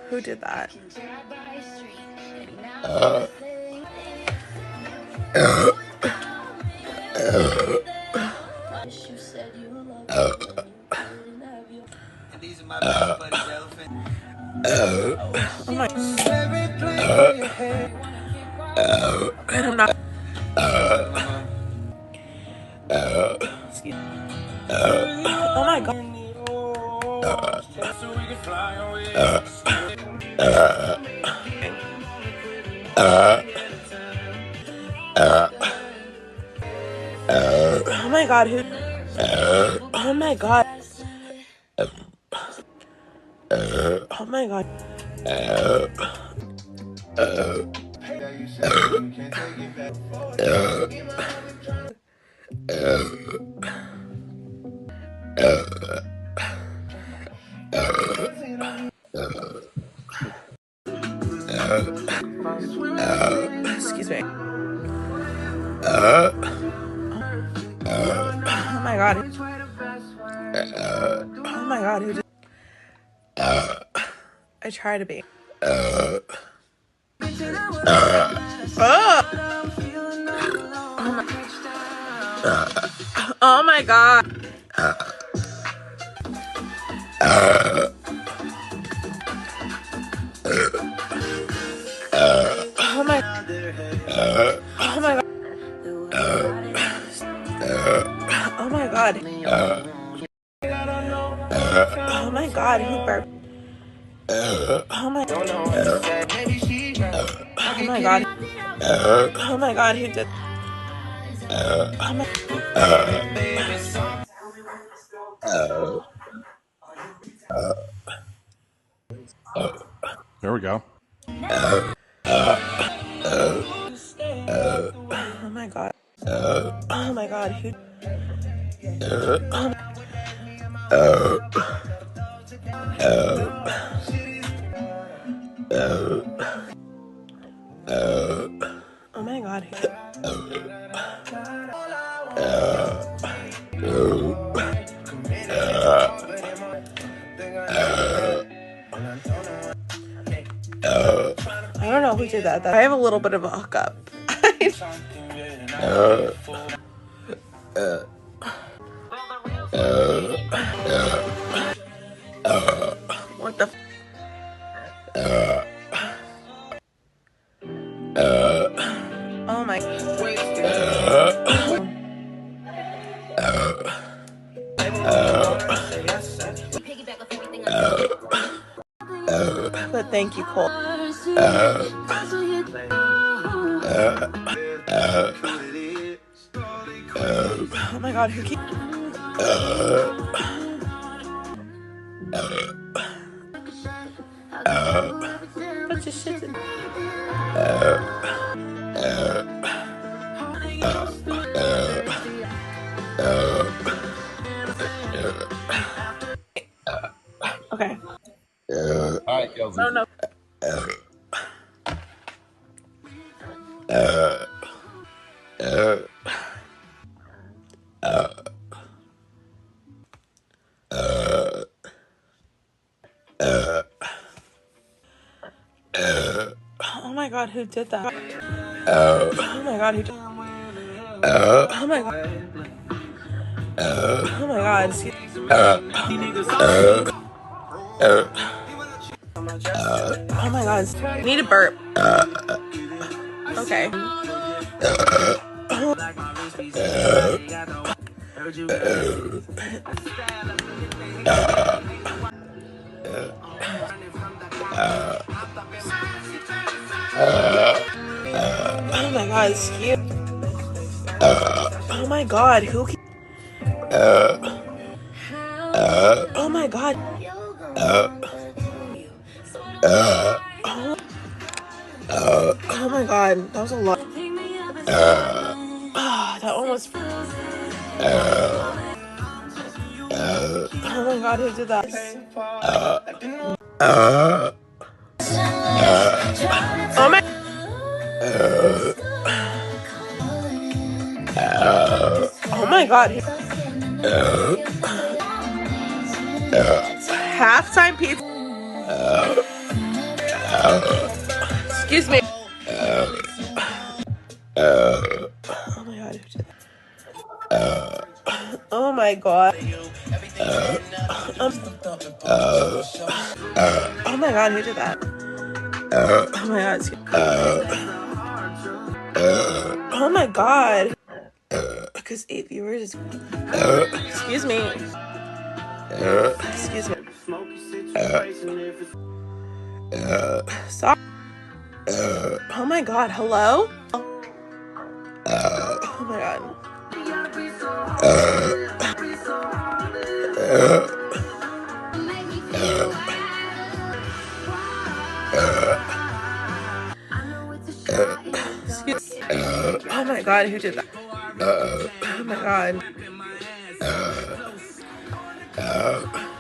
Who did that? Oh my. And I'm not. Excuse me. Oh my god. Oh my god, who? Oh my god. Oh my god. Excuse me. Oh my god. Oh my god, who did? I try to be. Oh my god. Oh my. Oh my god. Oh my god. Oh my god, who burped? Oh my. Oh my god. Oh my god, who did? Oh my. There we go. Oh my god. Oh my god, who? Oh my god, who? I don't know who did that. I have a little bit of a hookup. What the? Oh my. But thank you, Cole. Oh my god, who keep? Bunch of shit. Okay. All right, Kelsey. Oh no. Oh my god, who did that? Oh my god, who did? Oh my god. Oh my god. Oh my god. I need a burp. Okay. Oh my god, excuse. Oh my god, who? Oh my god. Oh my god, that was a lot. That one was. Oh my god, who did that? Oh my. Oh my god. Halftime pizza. Excuse me. Oh my god, who did that? Oh my god. Oh my god, who did that? Oh my god, oh my god. Because 8 viewers is... Excuse me. Excuse me. Sorry. Oh my god, hello? Oh my god. Excuse me. Oh my god, who did that? Oh my god.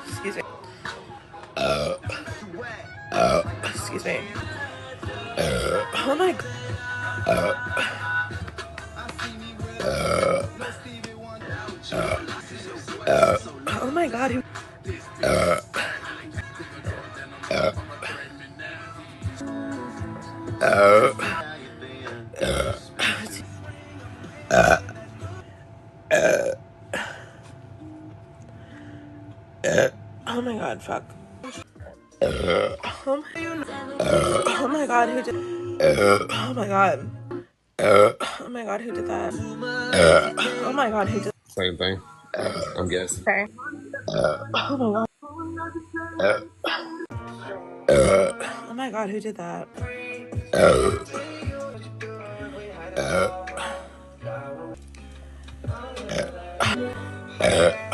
Excuse me. Excuse me. Oh my god. Oh my god, who... Oh my god, fuck. Oh my god, who did... Oh my god. Oh my god, who did that? Oh my god, who did... Same thing. I'm guessing. Okay. Oh my god. Oh my god, who did that?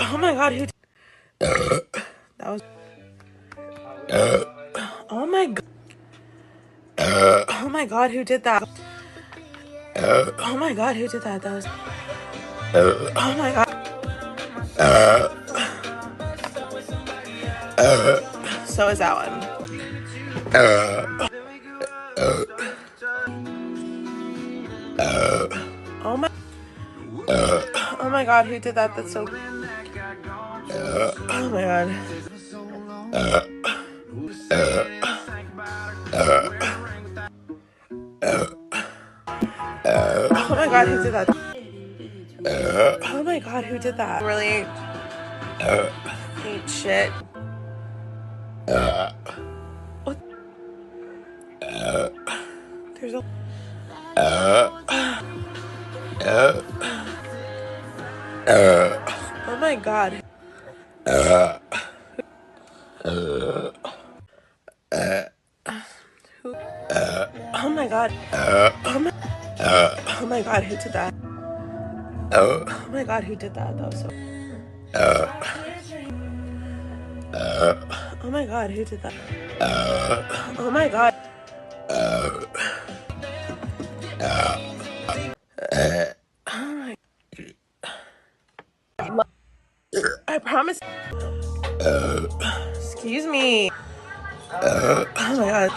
Oh my god, who... That was... Oh my god. Oh my god, who did that? Oh my god, who did that? That was... Oh my god. So is that one. Oh my... Oh my god, who did that? That's so... Oh my god. Oh my god, who did that? Oh my god, who did that? Really hate shit. What? There's a... Oh my god. Who? Oh my god. Oh my god, who did that? Oh my god, who did that? That was so... Oh my god, who did that? Oh my god. Oh my... I promise. Excuse me. Oh my god.